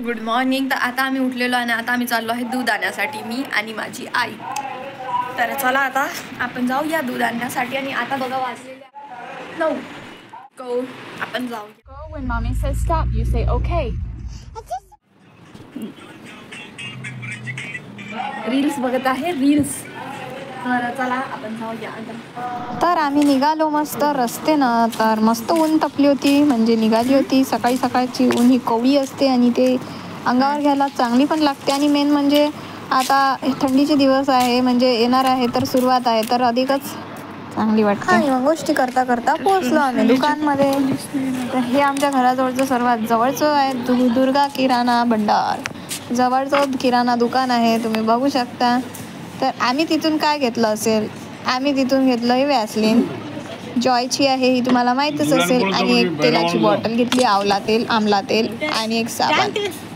Good morning. तर आता आम्ही उठलेलो आणि आता आम्ही चाललो आहे दूध आणण्यासाठी, मी आणि माझी आई. तर चला आता आपण जाऊया दूध आणण्यासाठी. आणि आता बघा वाजलेले 9. गो आपण जाऊया. Go when mommy says stop, you say okay. Reels बघत आहे, रील्स. तर चला आपण जाऊया आता. तर आम्ही निघालो मस्त रस्ते ना. तर मस्त ऊन तपली होती, म्हणजे निघाली होती. सकाळी सकाळची ऊन ही कवळी असते आणि ते अंगावर घ्यायला चांगली पण लागते. आणि मेन म्हणजे आता थंडीचे दिवस आहे, म्हणजे येणार आहे, तर सुरुवात आहे, तर अधिकच चांगली वाटते. आणि मग गोष्टी करता करता पोहोचलो आम्ही दुकानमध्ये. तर हे आमच्या घराजवळचं सर्वात जवळचं आहे दुर्गा किराणा भंडार. जवळचं किराणा दुकान आहे, तुम्ही बघू शकता. तर आम्ही तिथून काय घेतलं असेल, आम्ही तिथून घेतलं हे वॅसलीन जॉयची आहे, ही तुम्हाला माहीतच असेल. आणि एक तेलाची बॉटल घेतली, आमला तेल आणि एक साबण.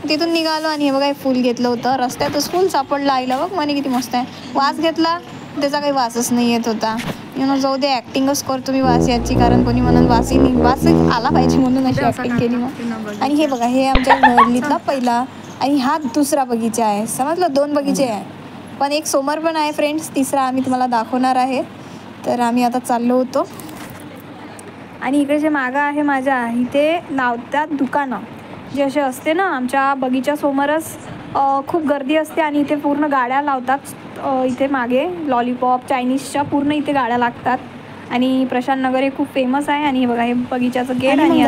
तिथून निघालो आणि हे बघा हे फूल घेतलं होतं. रस्त्यातच फूल सापडलं आईला. बघ म्हणे किती मस्त आहे. वास घेतला, त्याचा काही वासच नाही येत होता. जाऊ दे, ॲक्टिंगच करतो मी वास याची, कारण कोणी म्हणून वास आला पाहिजे म्हणून अशी ॲक्टिंग केली मग. आणि हे बघा हे आमच्या गल्लीतला पहिला आणि हा दुसरा बगीचा आहे. समजलं, 2 बगीचे आहे, पण एक समोर पण आहे फ्रेंड्स. तिसरा आम्ही तुम्हाला दाखवणार आहे. तर आम्ही आता चाललो होतो. आणि इकडे जे मागं आहे माझ्या, इथे लावतात दुकानं जे असे असते ना. आमच्या बगीच्यासमोरच खूप गर्दी असते आणि इथे पूर्ण गाड्या लावतात. इथे मागे लॉलीपॉप चायनीजच्या पूर्ण इथे गाड्या लागतात. आणि प्रशांत नगर हे खूप फेमस आहे. आणि हे बघा हे बगीच्याचं गेट आणि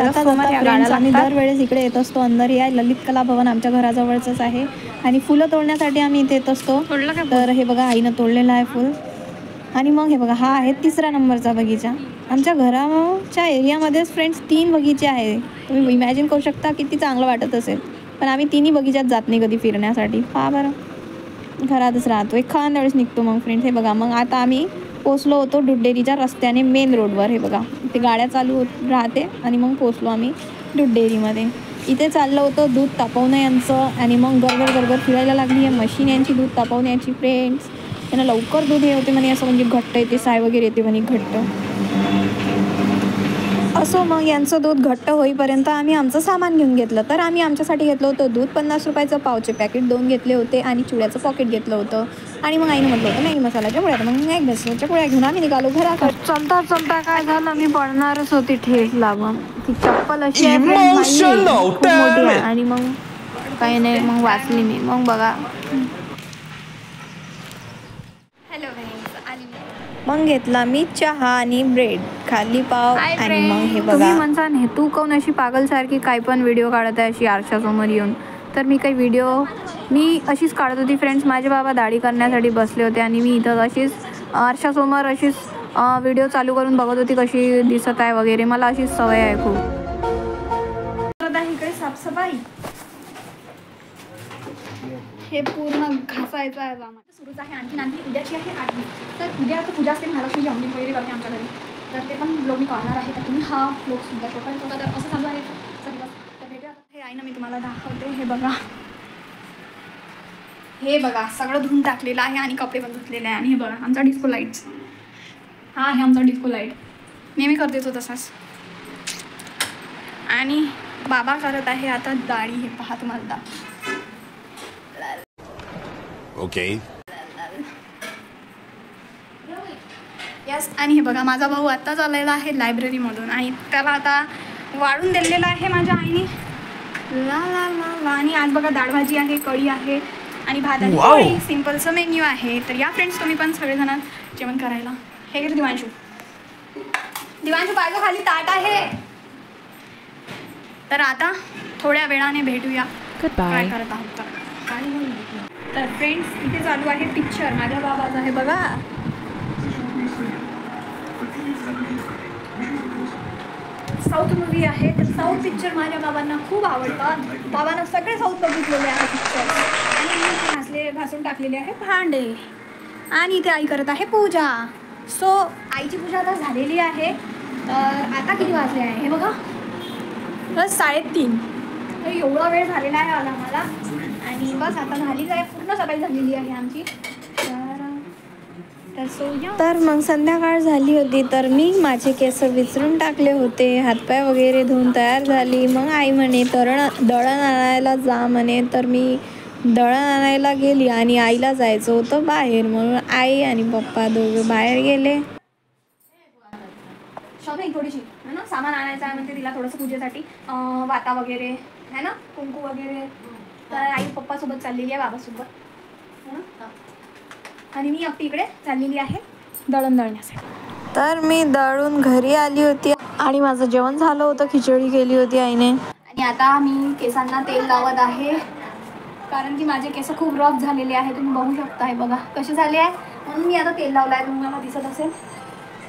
आम्ही दरवेळेस इकडे येत असतो. अंदर या ललित कला भवन आमच्या घराजवळचंच आहे. आणि फुलं तोडण्यासाठी आम्ही इथे येत असतो. तर हे बघा आईनं तोडलेलं आहे फुल. आणि मग हे बघा हा आहे 3रा नंबरचा बगीचा. आमच्या घराच्या एरियामध्येच फ्रेंड्स 3 बगीचे आहे. तुम्ही इमॅजिन करू शकता किती चांगलं वाटत असेल. पण आम्ही 3ही बगीचात जात नाही कधी फिरण्यासाठी. बरं घरातच राहतो. एखाद्या वेळेस निघतो मग फ्रेंड्स. हे बघा मग आता आम्ही पोचलो होतो दूध डेअरीच्या रस्त्याने मेन रोडवर. हे बघा इथे गाड्या चालू राहते आणि मग पोचलो आम्ही दूध डेअरीमध्ये. इथे चाललं होतं दूध तापवणं यांचं. आणि मग गरगर फिरायला लागली आहे मशीन यांची दूध तापवण्याची फ्रेंड्स. त्यांना लवकर दूध हे होते म्हणे, असं म्हणजे घट्ट येते, साय वगैरे येते म्हणे घट्ट. असो मग यांचं दूध घट्ट होईपर्यंत आम्ही आमचं सामान घेऊन घेतलं. तर आम्ही आमच्यासाठी घेतलं होतं दूध 50 रुपयाचं पावचे पॅकेट 2 घेतले होते आणि चिवड्याचं पॉकेट घेतलं होतं. आणि मग आईने म्हटलं होतं मॅगी मसाल्याच्या पुड्या. मग मॅगी मसाल्याच्या पुड्या घेऊन आम्ही निघालो घराकडे. चलता काय झालं, मी पडणारच होती ठेच लागून. ती चप्पल अशी आहे खूप मोठी आहे. आणि मग काही नाही, मग वाचली मी. मग बघा मग घेतला मी चहा आणि ब्रेड, खाली पाव. आणि मग हे बघा तुम्ही म्हणता हे तू कोण अशी पागलसारखी काय पण व्हिडिओ काढत आहे अशी आरशासमोर येऊन. तर मी काही व्हिडिओ अशीच काढत होती फ्रेंड्स. माझे बाबा दाढी करण्यासाठी बसले होते आणि मी इथं अशीच आरशासमोर अशीच व्हिडिओ चालू करून बघत होती कशी दिसत आहे वगैरे. मला अशीच सवय आहे खूप. इकडे साफसफाई हे पूर्ण घासायचं आहे सुरूच आहे. आणखी उद्याची आहे 8 तर उद्या आता पूजा असते, महालक्ष्मी जेवणी वगैरे करते आमच्या घरी. तर ते पण ब्लॉग मी काढणार आहे. तर तुम्ही हा ब्लॉग सुद्धा छोटा तर असं चालू आहे सगळं. तर भेटूया हे आहे ना, मी तुम्हाला दाखवते. हे बघा सगळं धुवून टाकलेलं आहे आणि कपडे पण धुतलेले आहे. आणि हे बघा आमचा डिस्को लाईट्स, हा आहे आमचा डिस्को लाईट. नेहमी करते तो तसाच. आणि बाबा करत आहे आता दाढी. हे पहा तुम्हाला ओके यस. आणि हे बघा माझा भाऊ आत्ताच आलेला आहे लायब्ररीमधून आणि त्याला आता वाढून दिलेलं आहे माझ्या आईने. ला. आणि आज बघा डाळ भाजी आहे, कढी आहे आणि भात आणि पोळी. सिम्पलचं मेन्यू आहे. तर या फ्रेंड्स तुम्ही पण सगळेजण जेवण करायला. हे घेतो दिवांशू पाहिजे खाली ताट आहे. तर आता थोड्या वेळाने भेटूया काय करत आहोत. तर फ्रेंड्स इथे चालू आहे पिक्चर माझ्या बाबाचा आहे बघा. साऊथ मूवी आहे. तर साऊथ पिक्चर माझ्या बाबांना खूप आवडतात. बाबांना सगळे साऊथ बघितलेले आहे पिक्चर. आणि मी घासून टाकलेले आहे भांडे. आणि इथे आई करत आहे पूजा. सो आईची पूजा आता झालेली आहे. तर आता किती वाजले आहे हे बघा, बस 3:30. तर एवढा वेळ झालेला आहे आम्हाला. आणि बस आता झालीच आहे, पूर्ण सकाळी झालेली आहे आमची. तर तर मग संध्याकाळ झाली होती, तर मी माझे केस विचरून टाकले होते, हातपाय वगैरे धुवून तयार झाली. मग आई म्हणे दळण आणायला जा म्हणे. तर मी दळण आणायला गेली आणि आईला जायचं होतं बाहेर, म्हणून आई आणि पप्पा दोघे बाहेर गेले. शॉपिंग थोडीशी है ना, सामान आणायचं आहे म्हणजे तिला थोडंसं पूजेसाठी वाता वगैरे है ना, कुंकू वगैरे. तर आई पप्पासोबत चाललेली आहे, बाबासोबत है ना. आणि मी एकटी इकडे चाललेली आहे दळण दळण्यासाठी. तर मी दळून घरी आली होती आणि माझं जेवण झालं होतं, खिचडी केली होती आईने. आणि आता मी केसांना तेल लावत आहे, कारण की माझे केस खूप रफ झालेले आहे. तुम्ही बघू शकता, हे बघा कसे झाले आहे, म्हणून मी आता तेल लावलं आहे, तुम्हाला दिसत असेल.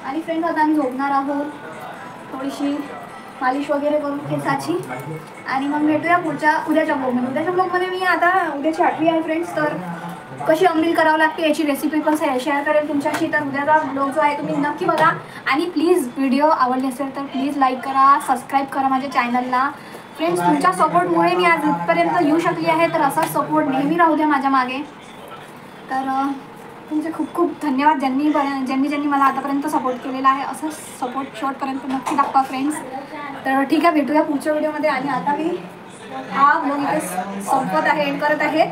आणि फ्रेंड्स, आता आम्ही झोपणार आहोत, थोडीशी मालिश वगैरे करून केसाची. आणि मग भेटूया उद्याच्या ब्लॉगमध्ये. मी आता उद्याची 8वी आहे फ्रेंड्स, तर कशी अंमली करावं लागते याची रेसिपी पण शेअर करेल तुमच्याशी. तर उद्याचा ब्लॉग जो आहे तुम्ही नक्की बघा. आणि प्लीज व्हिडिओ आवडले असेल तर प्लीज लाईक करा, सबस्क्राईब करा माझ्या चॅनलला. फ्रेंड्स, तुमच्या सपोर्टमुळे मी आज इथपर्यंत येऊ शकली आहे, तर असाच सपोर्ट नेहमी राहू द्या माझ्या मागे. तर तुमचे खूप खूप धन्यवाद, ज्यांनी मला आतापर्यंत सपोर्ट केलेला आहे. असंच सपोर्ट शेवटपर्यंत नक्की दाखवा फ्रेंड्स. तर ठीक आहे, भेटूया पुढच्या व्हिडिओमध्ये. आणि आता मी हा ब्लॉग इथे संपत आहे, एंड करत आहे.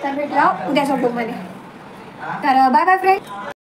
तर भेटूया उद्याच्या ब्लॉगमध्ये. तर बाय बाय फ्रेंड्स.